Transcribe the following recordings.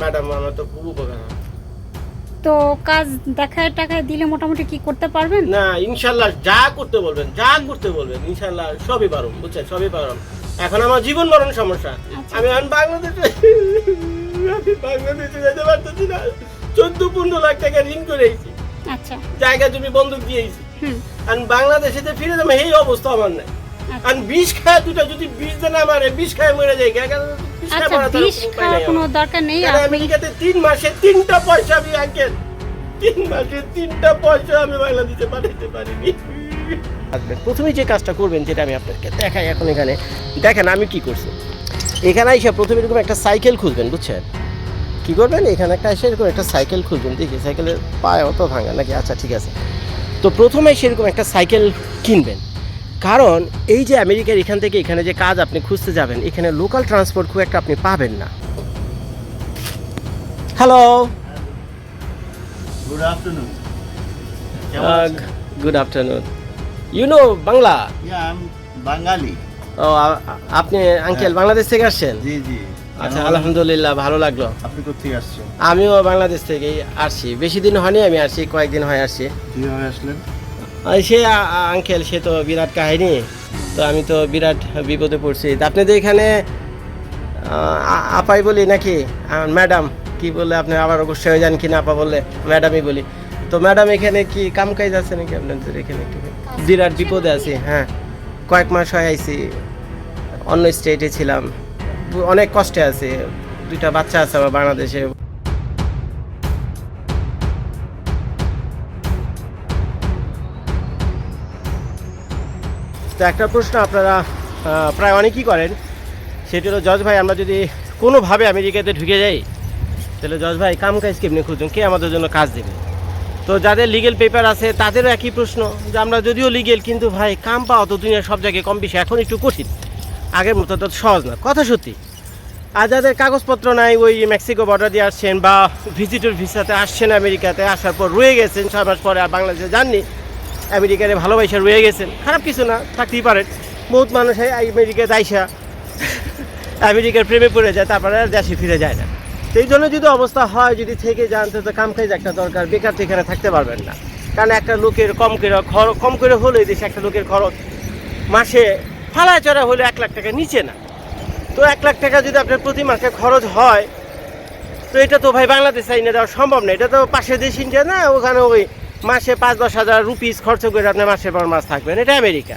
Madam আমার তো খুব উপকার হয়। তো কাজ দেখায় টাকায় দিলে মোটামুটি কি করতে পারবেন? না ইনশাল্লাহ যা করতে বলবেন ইনশাল্লাহ সবই পারুন, বুঝছেন, সবই পারুন। এখন আমার জীবন মরণ সমস্যা। আমি এখন বাংলাদেশে যেতে পারতেছি না। 14-15 লাখ টাকা ঋণ করেছি, আচ্ছা জায়গা জমি বন্ধক দিয়েছি। আর বাংলাদেশে ফিরে যাবো এই অবস্থা আমার নাই। আর বিষ খায় দুটা, যদি বিষ দেন আমার বিষ খায় মরে যায়। আচ্ছা, বিষ খাওয়ার কোনো দরকার নেই। আমেরিকাতে 3 মাসে 3টা পয়সা আমি আঙ্কেল 3 মাসে 3টা পয়সা আমি বাংলাদেশে পাঠাতে পারিনি। প্রথমে যে কাজটা করবেন, যেটা আমি আপনাকে দেখাই এখন, এখানে দেখেন আমি কি করছি। এখানে এসে প্রথমে এরকম একটা সাইকেল খুঁজবেন, বুঝছেন। কি করবেন, এখানে একটা এসে এরকম একটা সাইকেল খুঁজবেন। দেখি সাইকেলের পায়ে অত ভাঙা নাকি। আচ্ছা ঠিক আছে। তো প্রথমে সেরকম একটা সাইকেল কিনবেন, কারণ এই যে আমেরিকার এখান থেকে এখানে যে কাজ আপনি খুঁজতে যাবেন, এখানে লোকাল ট্রান্সপোর্ট খুব একটা আপনি পাবেন না। Hello, good afternoon. Good afternoon. You know Bangla? Bangali. ও আপনি আঙ্কেল বাংলাদেশ থেকে আসছেন? জি জি। আচ্ছা আলহামদুলিল্লাহ, ভালো লাগলো। আপনি কোথেকে আসছেন? আমিও বাংলাদেশ থেকেই আসছি, বেশি দিন হয়নি, আমি আসছি কয়েকদিন হয় আসছি। কিভাবে আসলেন? সে আঙ্কেল সে তো বিরাট কাহিনী। তো আমি তো বিরাট বিপদে পড়ছি। তা আপনাদের এখানে আপাই বলি নাকি ম্যাডাম কি বলে, আপনি আবার অবশ্যই হয়ে যান কিনা, আপা বললে ম্যাডামই বলি। তো ম্যাডাম এখানে কি কাম কাজ আছে নাকি আপনাদের এখানে? একটু বিরাট বিপদে আছি। হ্যাঁ, কয়েক মাস হয়ে আইছি, অন্য স্টেটে ছিলাম, অনেক কষ্টে আছে। 2টা বাচ্চা আছে আমার বাংলাদেশে। তো একটা প্রশ্ন আপনারা প্রায় অনেকেই করেন, সেটা হলো, জজ ভাই আমরা যদি কোনোভাবে আমেরিকাতে ঢুকে যাই, তাহলে জজ ভাই কাম কাজ কেমনি খুঁজুন, কে আমাদের জন্য কাজ দেবে? তো যাদের লিগেল পেপার আছে তাদেরও একই প্রশ্ন, যে আমরা যদিও লিগেল, কিন্তু ভাই কাম পাওয়া তো দুনিয়ার সব জায়গায় কম বেশি এখন একটু কঠিন, আগের মতো তো সহজ না, কথা সত্যি। আর যাদের কাগজপত্র নাই, ওই মেক্সিকো বর্ডার দিয়ে আসছেন বা ভিজিটর ভিসাতে আসছেন, আমেরিকাতে আসার পর রয়ে গেছেন 6 মাস পরে, আর বাংলাদেশে যাননি, আমেরিকারে ভালোবাসা রয়ে গেছেন, খারাপ কিছু না, থাকতেই পারেন। বহুত মানুষ আমেরিকাতে আইসা আমেরিকার প্রেমে পড়ে যায়, তারপরে আর দেশে ফিরে যায় না। তো এই জন্য যদি অবস্থা হয়, যদি থেকে যান, তো কাম কাজ একটা দরকার, বেকার তো এখানে থাকতে পারবেন না। কারণ একটা লোকের কম করে হলে এই দেশে একটা লোকের খরচ মাসে ফালা চড়া হলে 1 লাখ টাকা নিচে না। তো 1 লাখ টাকা যদি আপনার প্রতি মাসে খরচ হয়, তো এটা তো ভাই বাংলাদেশে এনে দেওয়া সম্ভব না। এটা তো পাশের দেশ ইন্ডিয়া না, ওখানে ওই মাসে 5-10 হাজার রুপিস খরচ করে আপনি মাসের পর মাস থাকবেন, এটা আমেরিকা।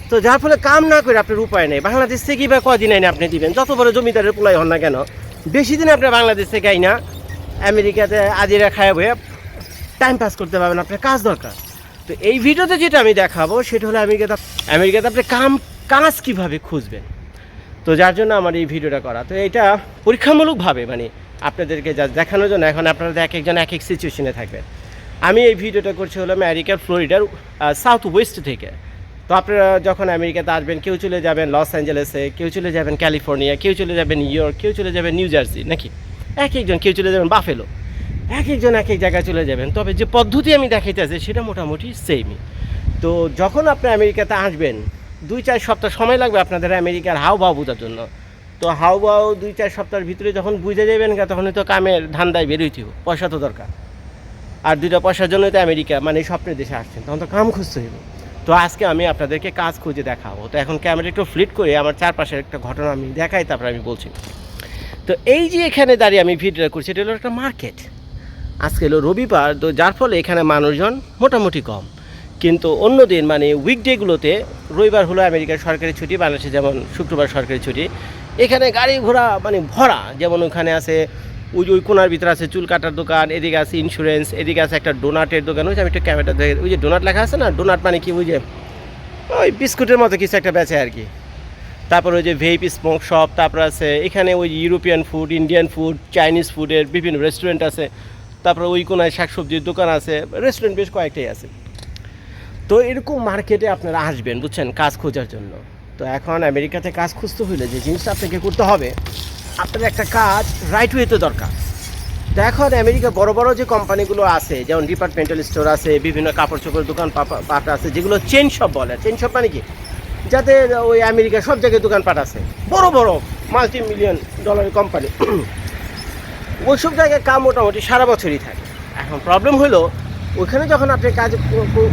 তো যার ফলে কাম না করে আপনার উপায় নেই। বাংলাদেশ থেকেই বা কদিন আইনে আপনি দিবেন, যত বড় জমিদারের পোলাই হন না কেন, বেশি দিন আপনি বাংলাদেশ থেকে আইনা আমেরিকাতে আজিরা খায় বয়ে টাইম পাস করতে পারবেন, আপনার কাজ দরকার। তো এই ভিডিওতে যেটা আমি দেখাবো সেটা হলো আমেরিকাতে আপনি কাজ কীভাবে খুঁজবেন। তো যার জন্য আমার এই ভিডিওটা করা। তো এটা পরীক্ষামূলকভাবে মানে আপনাদেরকে যা দেখানোর জন্য। এখন আপনারা এক একজন এক এক সিচুয়েশনে থাকবেন। আমি এই ভিডিওটা করছি হলো আমেরিকার ফ্লোরিডার সাউথ ওয়েস্ট থেকে। তো আপনারা যখন আমেরিকাতে আসবেন, কেউ চলে যাবেন লস অ্যাঞ্জেলেসে, কেউ চলে যাবেন ক্যালিফোর্নিয়া, কেউ চলে যাবেন নিউ ইয়র্ক, কেউ চলে যাবেন নিউ জার্সি, নাকি এক একজন, কেউ চলে যাবেন বাফেলো, এক একজন এক এক জায়গায় চলে যাবেন। তবে যে পদ্ধতি আমি দেখাইতেছি সেটা মোটামুটি সেমই। তো যখন আপনি আমেরিকাতে আসবেন, 2-4 সপ্তাহ সময় লাগবে আপনাদের আমেরিকার হাওয়াও বোঝার জন্য। তো হাওয়াও 2-4 সপ্তাহের ভিতরে যখন বুঝে যাবেন, তখনই তো কামের ধান্দায় বেরোইতে হবে, পয়সা তো দরকার। আর 2টা পয়সার জন্যই তো আমেরিকা মানে স্বপ্নের দেশে আসছেন, তখন তো কাম খুঁজতে হইব। তো আজকে আমি আপনাদেরকে কাজ খুঁজে দেখাবো। তো এখন ক্যামেরা একটু ফ্লিট করে আমার চারপাশের একটা ঘটনা আমি দেখাই, তারপরে আমি বলছি। তো এই যে এখানে দাঁড়িয়ে আমি ভিডিওটা করছি, এটা হলো একটা মার্কেট। আজকে হলো রবিবার, তো যার ফলে এখানে মানুষজন মোটামুটি কম। কিন্তু অন্য দিন মানে উইকডেগুলোতে, রবিবার হলো আমেরিকার সরকারি ছুটি, বাংলাদেশে যেমন শুক্রবার সরকারি ছুটি, এখানে গাড়ি ঘোড়া মানে ভরা। যেমন ওখানে আছে ওই কোনার ভিতরে আছে চুল কাটার দোকান, এদিকে আছে ইন্স্যুরেন্স, এদিকে আছে একটা ডোনাটের দোকান। ওই যে আমি একটা ক্যামেরা দেখে, ওই যে ডোনাট লেখা আছে না, ডোনাট মানে কি, ওই যে ওই বিস্কুটের মতো কিছু একটা বেচে আর কি। তারপর ওই যে ভেইপ স্মোক শপ, তারপর আছে এখানে ওই European food, Indian food, Chinese ফুডের বিভিন্ন রেস্টুরেন্ট আছে। তারপর ওই কোনায় শাকসবজির দোকান আছে, রেস্টুরেন্ট বেশ কয়েকটাই আছে। তো এরকম মার্কেটে আপনারা আসবেন, বুঝছেন, কাজ খোঁজার জন্য। তো এখন আমেরিকাতে কাজ খুঁজতে হলে যে জিনিসটা আপনাকে করতে হবে, আপনার একটা কাজ রাইট ওয়েতে দরকার। তো এখন আমেরিকা বড় বড় যে কোম্পানিগুলো আছে, যেমন ডিপার্টমেন্টাল স্টোর আছে, বিভিন্ন কাপড় চোপড়ের দোকান পাট আছে, যেগুলো চেইন শপ বলে। চেইন শপ মানে কি, যাতে ওই আমেরিকা সব জায়গায় দোকানপাট আছে, বড় বড় $multi-million কোম্পানি। ওইসব জায়গায় কাজ মোটামুটি সারা বছরই থাকে। এখন প্রবলেম হলো ওইখানে যখন আপনি কাজ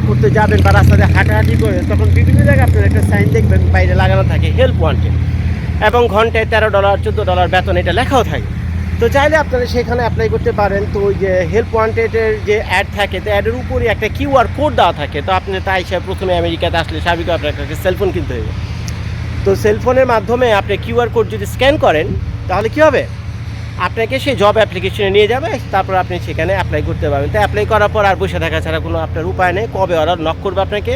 করতে যাবেন বা রাস্তাতে হাঁটাহাঁটি করেন, তখন বিভিন্ন জায়গায় আপনার একটা সাইন দেখবেন বাইরে লাগানো থাকে হেল্প ওয়ান্টেড, এবং ঘন্টায় $13 $14 বেতন এটা লেখাও থাকে। তো চাইলে আপনারা সেখানে অ্যাপ্লাই করতে পারেন। তো ওই যে হেল্প ওয়ান্টেডের যে অ্যাড থাকে, তো অ্যাডের উপরে একটা QR কোড দেওয়া থাকে। তো আপনি তাই হিসাবে প্রথমে আমেরিকাতে আসলে স্বাভাবিক আপনার একটা সেলফোন কিনতে হবে। তো সেলফোনের মাধ্যমে আপনি QR কোড যদি স্ক্যান করেন, তাহলে কী হবে, আপনাকে সেই জব অ্যাপ্লিকেশনে নিয়ে যাবে, তারপর আপনি সেখানে অ্যাপ্লাই করতে পারবেন। তো অ্যাপ্লাই করার পর আর বসে থাকা ছাড়া কোনো আপনার উপায় নেই। কবে ওরা নক করবে আপনাকে,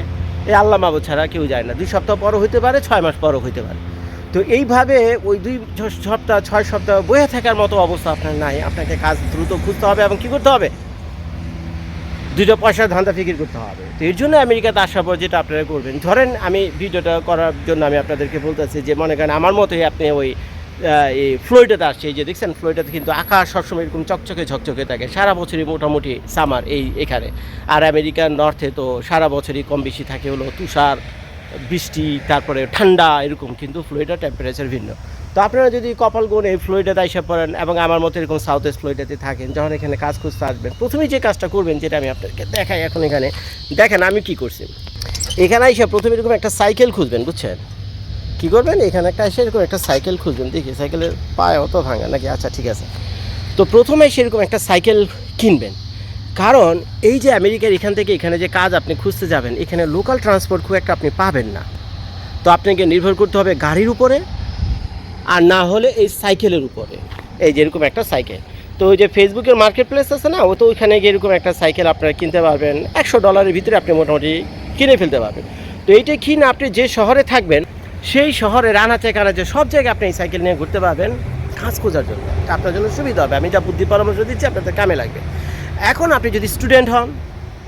এই আল্লাহ মাবুদ ছাড়া কেউ যায় না। 2 সপ্তাহ পরও হতে পারে, 6 মাস পরও হতে পারে। তো এইভাবে ওই 2 সপ্তাহ 6 সপ্তাহ বয়ে থাকার মতো অবস্থা আপনার নাই। আপনাকে কাজ দ্রুত খুঁজতে হবে এবং কী করতে হবে, 2টা পয়সার ধান্দা ফিকির করতে হবে। তো এর জন্য আমেরিকাতে আসার পর যেটা আপনারা করবেন, ধরেন আমি ভিডিওটা করার জন্য আমি আপনাদেরকে বলতেছি যে মনে করেন আমার মতোই আপনি ওই এই ফ্লোরিডাতে আসছে। এই যে দেখছেন ফ্লোরিডাতে কিন্তু আকাশ সবসময় এরকম চকচকে ঝকঝকে থাকে, সারা বছরই মোটামুটি সামার এখানে। আর আমেরিকার নর্থে তো সারা বছরই কম বেশি থাকে হলো তুষার, বৃষ্টি, তারপরে ঠান্ডা, এরকম। কিন্তু ফ্লোরিডা টেম্পারেচার ভিন্ন। তো আপনারা যদি কপাল গুনে এই ফ্লোরিডাতে আইসা পড়েন এবং আমার মতো এরকম সাউথ ওয়েস্ট ফ্লোরিডাতে থাকেন, যখন এখানে কাজ খুঁজতে আসবেন, প্রথমেই যে কাজটা করবেন, যেটা আমি আপনাদেরকে দেখাই এখন এখানে দেখেন আমি কি করছি। এখানে আইসা প্রথমে এরকম একটা সাইকেল খুঁজবেন, বুঝছেন? কী করবেন, এখানে একটা এসে এরকম একটা সাইকেল খুঁজবেন। দেখি সাইকেলের পায়ে অত ভাঙা নাকি, আচ্ছা ঠিক আছে। তো প্রথমে সেরকম একটা সাইকেল কিনবেন, কারণ এই যে আমেরিকার এখান থেকে এখানে যে কাজ আপনি খুঁজতে যাবেন, এখানে লোকাল ট্রান্সপোর্ট খুব একটা আপনি পাবেন না। তো আপনাকে নির্ভর করতে হবে গাড়ির উপরে, আর না হলে এই সাইকেলের উপরে। এই যে এরকম একটা সাইকেল, তো ওই যে ফেসবুকের মার্কেট প্লেস আছে না, ও তো ওইখানে গিয়ে এরকম একটা সাইকেল আপনারা কিনতে পারবেন। $100 ভিতরে আপনি মোটামুটি কিনে ফেলতে পারবেন। তো এইটা কিনে আপনি যে শহরে থাকবেন, সেই শহরের আনাচে কানাচে সব জায়গায় আপনি এই সাইকেল নিয়ে ঘুরতে পারবেন কাজ খোঁজার জন্য। এটা আপনার জন্য সুবিধা হবে। আমি যা বুদ্ধি পরামর্শ দিচ্ছি আপনাদের কামে লাগবে। এখন আপনি যদি স্টুডেন্ট হন,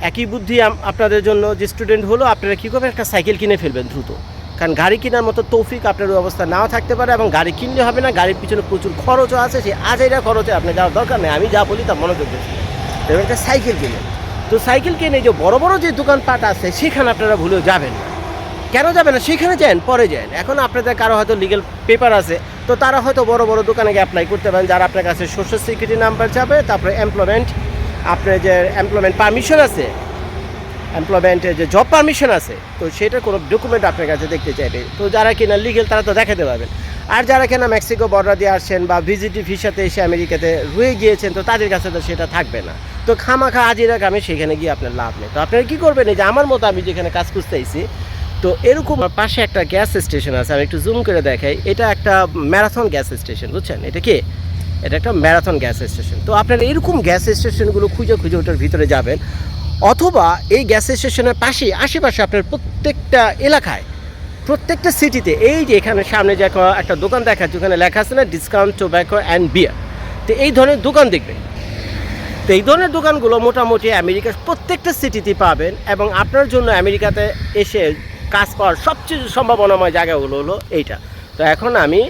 একই বুদ্ধি আপনাদের জন্য। যে স্টুডেন্ট হলো, আপনারা কী করবেন, একটা সাইকেল কিনে ফেলবেন দ্রুত। কারণ গাড়ি কেনার মতো তৌফিক আপনার ওই অবস্থা নাও থাকতে পারে, এবং গাড়ি কিনলে হবে না, গাড়ির পিছনে প্রচুর খরচও আছে। সেই আজাইরা খরচে আপনি যাওয়ার দরকার নেই, আমি যা বলি তা মনোযোগ দিচ্ছি। এবং একটা সাইকেল কিনে, তো সাইকেল কিনে যে বড় বড় যে দোকানপাট আছে সেখানে আপনারা ভুলেও যাবেন না। কেন যাবেন না, সেখানে যান, পরে যান। এখন আপনাদের কারো হয়তো লিগ্যাল পেপার আছে, তো তারা হয়তো বড় বড় দোকানে গিয়ে অ্যাপ্লাই করতে পারেন, যারা আপনার কাছে সোশ্যাল সিকিউরিটি নাম্বার চাবে, তারপরে এমপ্লয়মেন্ট, আপনার যে এমপ্লয়মেন্ট পারমিশন আছে, এমপ্লয়মেন্টের যে জব পারমিশন আছে, তো সেটার কোনো ডকুমেন্ট আপনার কাছে দেখতে চাইবে। তো যারা কিনা লিগেল তারা তো দেখাতে পারবেন। আর যারা কিনা মেক্সিকো বর্ডার দিয়ে আসছেন বা ভিজিটি ভিসাতে এসে আমেরিকাতে রয়ে গিয়েছেন, তো তাদের কাছে তো সেটা থাকবে না। তো খামাখা আজিরা কামে সেখানে গিয়ে আপনার লাভ নেই। তো আপনারা কী করবেন, এই যে আমার মতো আমি যেখানে কাজ খুঁজতে আইছি, তো এরকম পাশে একটা গ্যাস স্টেশন আছে, আমি একটু জুম করে দেখাই। এটা একটা ম্যারাথন গ্যাস স্টেশন, বুঝছেন? এটা কি, এটা একটা ম্যারাথন গ্যাস স্টেশন। তো আপনারা এরকম গ্যাস স্টেশনগুলো খুঁজে খুঁজে ওটার ভিতরে যাবেন, অথবা এই গ্যাস স্টেশনের পাশে আশেপাশে আপনার প্রত্যেকটা এলাকায়, প্রত্যেকটা সিটিতে, এই যে এখানে সামনে যে একটা দোকান দেখাচ্ছে, ওখানে লেখা আছে না ডিসকাউন্ট টোব্যাকো অ্যান্ড বিয়ার। তো এই ধরনের দোকান দেখবেন। তো এই ধরনের দোকানগুলো মোটামুটি আমেরিকার প্রত্যেকটা সিটিতে পাবেন, এবং আপনার জন্য আমেরিকাতে এসে কাজ পাওয়ার সবচেয়ে সম্ভাবনাময় জায়গাগুলো হলো এইটা। তো এখন আমি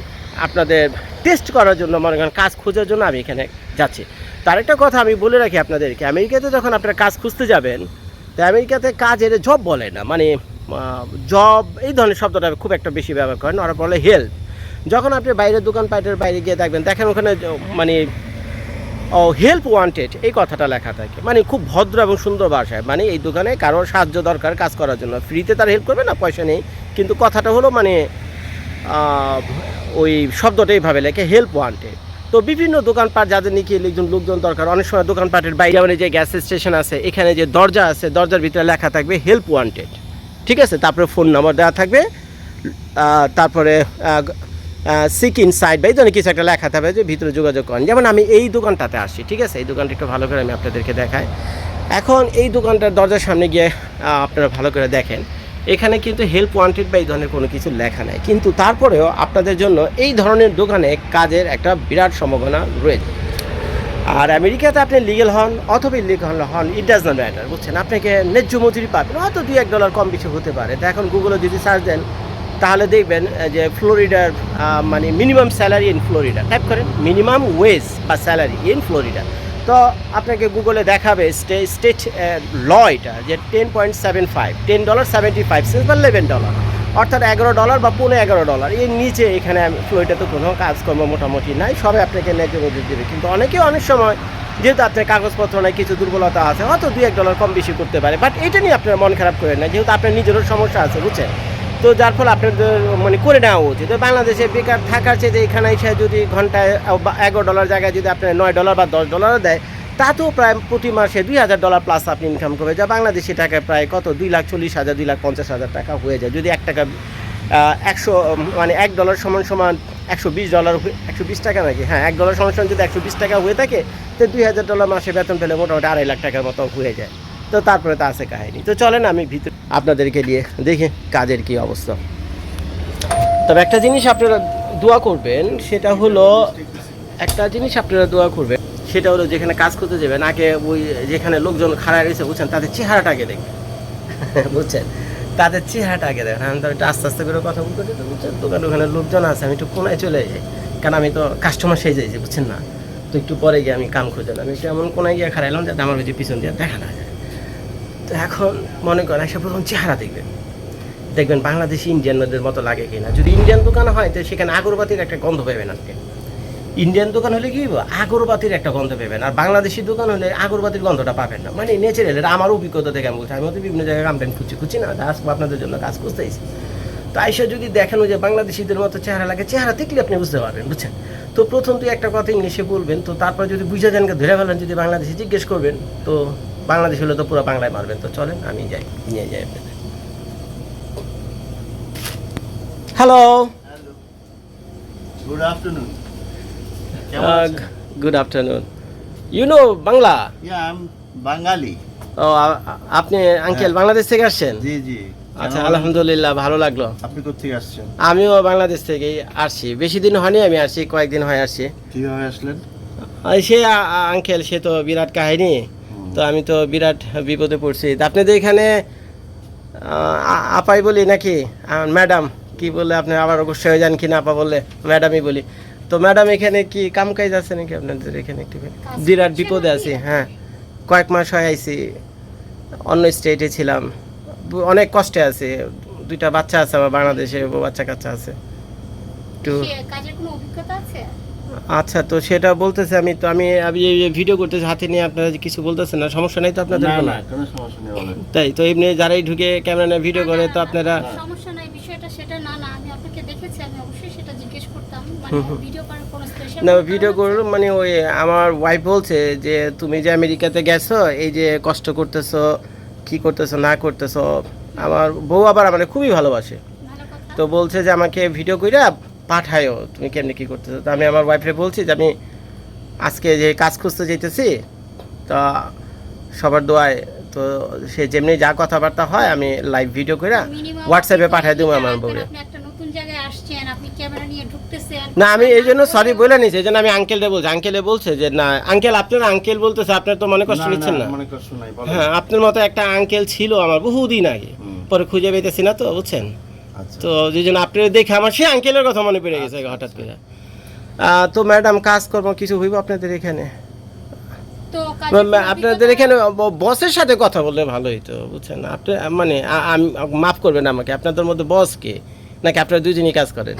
আপনাদের টেস্ট করার জন্য, মনে করেন কাজ খোঁজার জন্য আমি এখানে যাচ্ছি। তার একটা কথা আমি বলে রাখি আপনাদেরকে, আমেরিকাতে যখন আপনারা কাজ খুঁজতে যাবেন, তো আমেরিকাতে কাজের জব বলে না, মানে জব এই ধরনের শব্দটা খুব একটা বেশি ব্যবহার করেন, ওরা বলে হেল্প। যখন আপনি বাইরের দোকানপাটের বাইরে গিয়ে দেখেন ওখানে মানে হেল্প ওয়ান্টেড এই কথাটা লেখা থাকে, মানে খুব ভদ্র এবং সুন্দর ভাষায়, মানে এই দোকানে কারোর সাহায্য দরকার কাজ করার জন্য, ফ্রিতে তার হেল্প করবে না, পয়সা নেই, কিন্তু কথাটা হলো মানে ওই শব্দটা এইভাবে লেখে হেল্প ওয়ান্টেড। তো বিভিন্ন দোকানপাট যাদের নাকি লোকজন দরকার, অনেক সময় দোকানপাটের বাইরে মানে যে গ্যাস স্টেশন আছে, এখানে যে দরজা আছে, দরজার ভিতরে লেখা থাকবে হেল্প ওয়ান্টেড, ঠিক আছে? তারপরে ফোন নাম্বার দেওয়া থাকবে, তারপরে সিক ইনসাইড বা এই ধরনের কিছু একটা লেখা থাকবে যে ভিতরে যোগাযোগ করেন। যেমন আমি এই দোকানটাতে আসছি, ঠিক আছে? এই দোকানটা একটু ভালো করে আমি আপনাদেরকে দেখাই। এখন এই দোকানটার দরজার সামনে গিয়ে আপনারা ভালো করে দেখেন, এখানে কিন্তু হেল্প ওয়ান্টেড বা এই ধরনের কোনো কিছু লেখা নেই, কিন্তু তারপরেও আপনাদের জন্য এই ধরনের দোকানে কাজের একটা বিরাট সম্ভাবনা রয়েছে। আর আমেরিকাতে আপনি লিগেল হন অথবা ইলিগাল হন, ইট ডাজ নট ম্যাটার, বুঝছেন? আপনাকে ন্যায্য মজুরি পাবেন, হয়তো $2-1 কম বেশি হতে পারে। তো এখন গুগলে যদি সার্চ দেন, তাহলে দেখবেন যে ফ্লোরিডার মানে minimum salary in Florida type করেন, মিনিমাম ওয়েজ বা স্যালারি ইন ফ্লোরিডা, তো আপনাকে গুগলে দেখাবে স্টেট ল এটা যে $10.75 $10.75 বা $11। অর্থাৎ $11 বা $15 এর নিচে এখানে ফ্লোরিডা তো কোনো কাজকর্ম মোটামুটি নাই, সবাই আপনাকে ন্যায্য মজুরি দেবে। কিন্তু অনেকেই অনেক সময় যেহেতু আপনার কাগজপত্র নাই, কিছু দুর্বলতা আছে, হয়তো $2-1 কম বেশি করতে পারে, বাট এটা নিয়ে আপনার মন খারাপ করেন না, যেহেতু আপনার নিজেরও সমস্যা আছে, বুঝছেন। তো যার ফলে আপনাদের মানে করে নেওয়া উচিত। তো বাংলাদেশে বেকার থাকার চেয়ে যে এখানে এসে যদি ঘন্টায় $11 জায়গায় যদি আপনার $9 বা $10 দেয়, তাতেও প্রায় প্রতি মাসে $2,000 প্লাস আপনি ইনকাম করবে, যা বাংলাদেশি টাকায় প্রায় কত 2,40,000 2,50,000 টাকা হয়ে যায়। যদি 1 টাকা 100 মানে $1 সমান সমান $120, 120 টাকা নাকি, হ্যাঁ $1 সমান সমান যদি 120 টাকা হয়ে থাকে, তো $2,000 মাসে বেতন পেলে মোটামুটি 2.5 লাখ টাকার মতো হয়ে যায়। তো তারপরে তো আছে কাহিনী। তো চলেন আমি ভিতরে আপনাদেরকে নিয়ে দেখি কাজের কি অবস্থা। তবে একটা জিনিস আপনারা দোয়া করবেন, সেটা হলো সেটা হলো যেখানে কাজ করতে যাবেন আগে ওই যেখানে লোকজন খাড়া রয়েছে, বুঝছেন, তাদের চেহারাটা আগে দেখবেন। বুঝছেন, তাদের চেহারাটা আগে দেখেন। আমি তো একটু আস্তে আস্তে করে কথা বলতে দিতে, বুঝছেন, দোকানে ওখানে লোকজন আছে, আমি একটু কোনায় চলে যাই, কারণ আমি তো কাস্টমার সেই যাইছি, বুঝছেন না। তো একটু পরে গিয়ে আমি কাম খুঁজে আমি একটু এমন কোনায় গিয়ে খাড়াইলাম যাতে আমার যে পিছন দিয়ে দেখা না যায়। তো এখন মনে করেন এসে প্রথম চেহারা দেখবেন বাংলাদেশি ইন্ডিয়ানদের মতো লাগে কিনা। যদি ইন্ডিয়ান দোকান হয় তো সেখানে আগরবাতির একটা গন্ধ পাবেন আপনি। ইন্ডিয়ান দোকান হলে কি আগরবাতির একটা গন্ধ পাবেন, আর বাংলাদেশি দোকান হলে আগরবাতির গন্ধটা পাবেন না। মানে ন্যাচারাল, এটা আমার অভিজ্ঞতা থেকে আমি বলছি। আমি তো বিভিন্ন জায়গায় কামটাইম খুঁজছি না, আসবো আপনাদের জন্য কাজ খুঁজতেছি। তো আইসা যদি দেখেন যে বাংলাদেশিদের মতো চেহারা লাগে, চেহারা দেখলে আপনি বুঝতে পারবেন, বুঝছেন। তো প্রথম তুই একটা কথা ইংলিশে বলবেন, তো তারপর যদি বুঝে যান ধরে ফেলেন, যদি বাংলাদেশি জিজ্ঞেস করবেন, তো বাংলাদেশ হলে তো পুরো বাংলায় মারবেন। তো চলেন আমি যাই, নিয়ে যাই আপনাদের। Hello, good afternoon. Good afternoon. You know Bangla? Yeah I am Bangali. ও আপনি আঙ্কেল বাংলাদেশ থেকে আসছেন? জি জি। আচ্ছা, আলহামদুলিল্লাহ, ভালো লাগলো। আপনি কোথেকে আসছেন? আমিও বাংলাদেশ থেকেই আসছি, বেশি দিন হয়নি, আমি আসছি কয়েকদিন হয় আসছি। কিভাবে আসলেন? সে আঙ্কেল সে তো বিরাট কাহিনী। তো আমি তো বিরাট বিপদে পড়ছি। তা আপনাদের এখানে আপাই বলি নাকি ম্যাডাম কি বলে, আপনি আবার অবশ্যই হয়ে যান কি না, আপা বললে ম্যাডামই বলি। তো ম্যাডাম এখানে কি কাম কাজ আছে নাকি আপনাদের এখানে? একটু বিরাট বিপদে আছি, হ্যাঁ কয়েক মাস হয়ে আইছি, অন্য স্টেটে ছিলাম, অনেক কষ্টে আছে। 2টা বাচ্চা আছে আমার বাংলাদেশে, বাচ্চা কাচ্চা আছে। একটু কাজের কোনো অভিজ্ঞতা আছে? আচ্ছা, তো সেটা বলতেছে, আমি এই ভিডিও করতেছি হাতে নিয়ে, আপনারা কিছু বলতেছেন না, সমস্যা নাই তো আপনাদের? না কোনো সমস্যা নেই, বলেন। তাই তো এমনি যারাই ঢুকে ক্যামেরা নিয়ে ভিডিও করে, তো আপনারা সমস্যা নাই, বিষয়টা সেটা না, আমি আপনাকে দেখেছি, আমি অবশ্যই সেটা জিজ্ঞেস করতাম, মানে ভিডিও করার কোনো স্পেশাল না ভিডিও করুন। মানে ওই আমার ওয়াইফ বলছে যে তুমি যে আমেরিকাতে গেছো, এই যে কষ্ট করতেছো, কি করতেছো না করতেছো, আমার বউ আবার মানে খুবই ভালোবাসে। ভালো কথা। তো বলছে যে আমাকে ভিডিও কইরা পাঠায়ও, তুমি কেমনি কী করতেছো। তো আমি আমার ওয়াইফরে বলছি যে আমি আজকে যে কাজ খুঁজতে যেতেছি, তা সবার দোয়ায়, তো সে যেমনি যা কথাবার্তা হয় আমি লাইভ ভিডিও করে হোয়াটসঅ্যাপে পাঠিয়ে দেবো আমার বউরে। আপনি একটা নতুন জায়গায় আসছেন, আপনি ক্যামেরা নিয়ে ঢুকতেছেন। না আমি এই জন্য সরি বলে নিছি, এই জন্য আমি আঙ্কেলটা বলছি। আঙ্কেলে বলছে যে না আঙ্কেল, আপনার আঙ্কেল বলতেছে, আপনার তো মনে কষ্ট নিচ্ছেন না? মনে কষ্ট নাই, বলেন। হ্যাঁ, আপনার মতো একটা আঙ্কেল ছিল আমার বহুদিন আগে, পরে খুঁজে পেতেছি না তো, বুঝছেন। আচ্ছা। তো যে জন্য আপনার দেখে আমার সেই আঙ্কেলের কথা মনে পড়ে গেছে হঠাৎ করে। তো ম্যাডাম কাজকর্ম কিছু হইব আপনাদের এখানে? তো কাজের কোনো আপনাদের এখানে বসের সাথে কথা বললে ভালো হইতো, বুঝছেন। আপনি মানে আমি মাফ করবেন আমাকে, আপনাদের মধ্যে বস কে, নাকি আপনারা দুজনই কাজ করেন?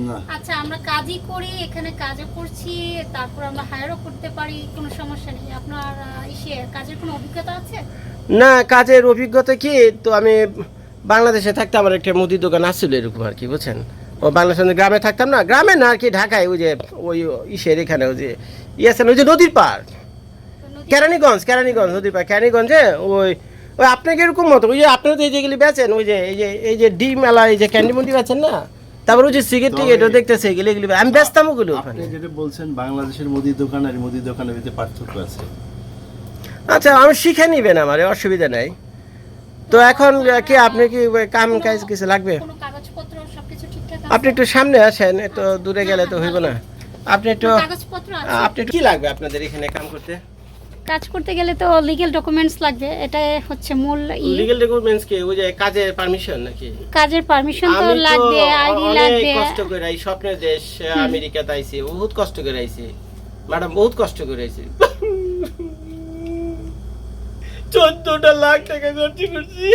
না আচ্ছা, আমরা কাজই করি, এখানে কাজও করছি, তারপর আমরা হায়ারও করতে পারি, কোনো সমস্যা নেই। আপনার কাজের কোনো অভিজ্ঞতা আছে? না কাজের অভিজ্ঞতা কি, তো আমি বাংলাদেশে থাকতে আমার একটা মুদির দোকান আসছিল এরকম আর কি, বুঝছেন। ও বাংলাদেশের গ্রামে থাকতাম না, গ্রামে না আর কি, ঢাকায় ওই যে ওই ইসের এখানে ওই যে আছেন ওই যে নদীর পাড়, কেরানীগঞ্জ নদীর পাড়, কেরানীগঞ্জে ওই ওই আপনাকে এরকম মতো ওই যে আপনারা তো এই যেগুলি বেচেন, ওই যে এই যে ডিম মেলা, এই যে ক্যান্ডি মুন্ডি বেচেন না, তারপর ওই যে সিগারেট টিকেটও দেখতেছে, এগুলি আমি ব্যস্তাম ওগুলো। আপনি যেটা বলছেন বাংলাদেশের মুদির দোকান আর মুদির দোকানের ভিতরে পার্থক্য আছে। আচ্ছা, আমি শিখে নিবেন, আমার অসুবিধা নাই। তো এখন কি আপনি কি কাম কাজ কিছু লাগবে? কোনো কাগজপত্র সবকিছু ঠিকঠাক আছে? আপনি একটু সামনে আসেন, একটু দূরে গেলে তো হইব না। আপনি একটু কাগজপত্র আছে? আপনি কি লাগবে আপনাদের এখানে কাম করতে? কাজ করতে গেলে তো লিগ্যাল ডকুমেন্টস লাগবে, এটা হচ্ছে মূল লিগ্যাল ডকুমেন্টস কি ওই যে কাজের পারমিশন নাকি? কাজের পারমিশন তো আমি তো লাগবে, আইডি অনেক লাগবে। কষ্ট করে এই স্বপ্নের দেশ আমেরিকাতে আইছি, বহুত কষ্ট করে আইছি ম্যাডাম, বহুত কষ্ট করে আইছি। 14টা লাখ টাকা খরচ করছি।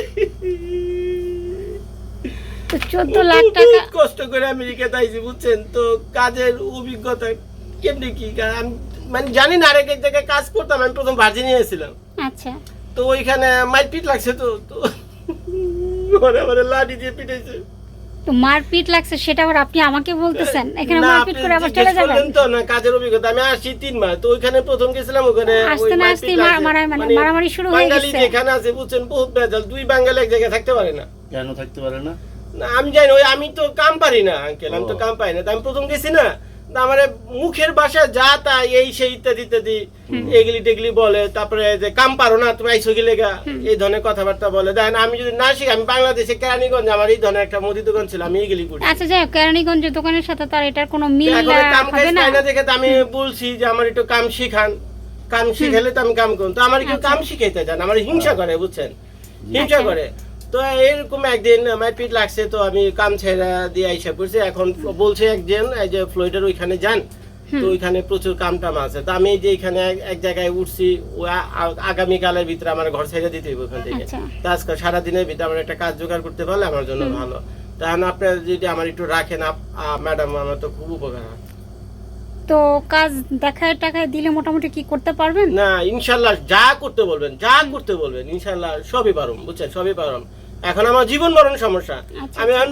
তো 14 লাখ টাকা বহুত কষ্ট করে আমেরিকাতে আইছি বুঝছেন, তো কাজের অভিজ্ঞতা কেমনি কি আমি মানে জানি না, আরেক এক জায়গায় কাজ করতাম, আমি প্রথম ভার্জিনিয়া ছিলাম, আচ্ছা তো ওইখানে মারপিট লাগছে, তো তো ঘরে লাঠি দিয়ে পিটাইছে। তো মারপিট লাগছে সেটা আবার আপনি আমাকে বলতেছেন, এখানে না, মারপিট আপনি করে আবার জিজ্ঞেস চলে যাবেন? করলেন তো না কাজের অভিজ্ঞতা, আমি আসছি 3 মাস, তো ওইখানে প্রথম গেছিলাম, ওখানে আসতে ওই না মারপিট আসতেই লাগছে। মানে মারামারি শুরু হয়ে বাঙালি গেছে। যেখানে আছে বুঝছেন বহুত বেজাল, 2 বাঙালি এক জায়গায় থাকতে পারে না। কেন থাকতে পারে না? না আমি জানি না, ওই আমি তো কাম পারি না আঙ্কেল, আমি তো ও। কাম পাই না, তো আমি প্রথম গেছি না, তো আমার মুখের ভাষা যা তা এই সেই ইত্যাদি ইত্যাদি এগুলি টেগলি বলে, তারপরে যে কাম পারো না তুমি আইসো গেলে গা, এই ধরনের কথাবার্তা বলে। দেখেন আমি যদি না শিখি, আমি বাংলাদেশে কেরানীগঞ্জ আমার এই ধরনের একটা মুদি দোকান ছিল, আমি এগুলি করি। আচ্ছা যাই হোক, কেরানীগঞ্জের দোকানের সাথে তার এটার কোনো মিল এখন কাম কাজ হবে না। পাই না দেখে তো আমি বলছি যে আমার একটু কাম শিখান, কাম শিখালে তো আমি কাম করুন, তো আমার কেউ কাম শিখাইতে চান, আমার হিংসা করে বুঝছেন, হিংসা আচ্ছা। করে। তো এরকম একদিন আমার পিঠ লাগছে, তো আমি কাম ছেড়ে দিয়ে আইসা করছি। এখন বলছে একজন এই যে ফ্লোরিডার ওইখানে যান, তো ওইখানে প্রচুর কাম টাম আছে, তো আমি যে এখানে এক জায়গায় উঠছি, আগামীকালের ভিতরে আমার ঘর ছেড়ে দিতে হবে ওখান থেকে। আচ্ছা। তো আজকে সারাদিনের ভিতরে আমার একটা কাজ জোগাড় করতে পারলে আমার জন্য ভালো। তাহলে আপনারা যদি আমার একটু রাখেন ম্যাডাম, আমার তো খুব উপকার হয়। তো কাজ দেখায় টাকায় দিলে মোটামুটি কি করতে পারবেন? না ইনশাল্লাহ যা করতে বলবেন, যা করতে বলবেন ইনশাল্লাহ সবই পারুম বুঝছেন, সবই পারুম। এখন আমার জীবন মরণ সমস্যা, আচ্ছা। আমি এখন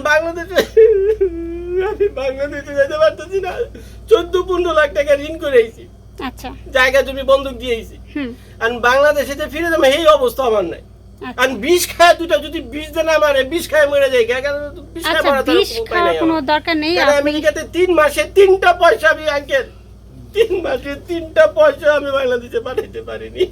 বাংলাদেশে যেতে পারতেছি না, 14-15 লাখ টাকা ঋণ করে আইছি, আচ্ছা জায়গা জমি বন্ধক দিয়েছি, আর বাংলাদেশে যে ফিরে যাবো এই অবস্থা আমার নাই। আচ্ছা। আর বিষ খায় দুটা, যদি বিষ দেন আমার বিষ খায় মরে যায়, বিষ খায় আচ্ছা মরা তার বিষ কোনো উপায় খাওয়ার নাই কোনো আমার। দরকার নেই। কারণ আপনি আমেরিকাতে 3 মাসে 3টা পয়সা আমি আঙ্কেল, 3 মাসে 3টা পয়সা আমি বাংলাদেশে পাঠাইতে পারিনি।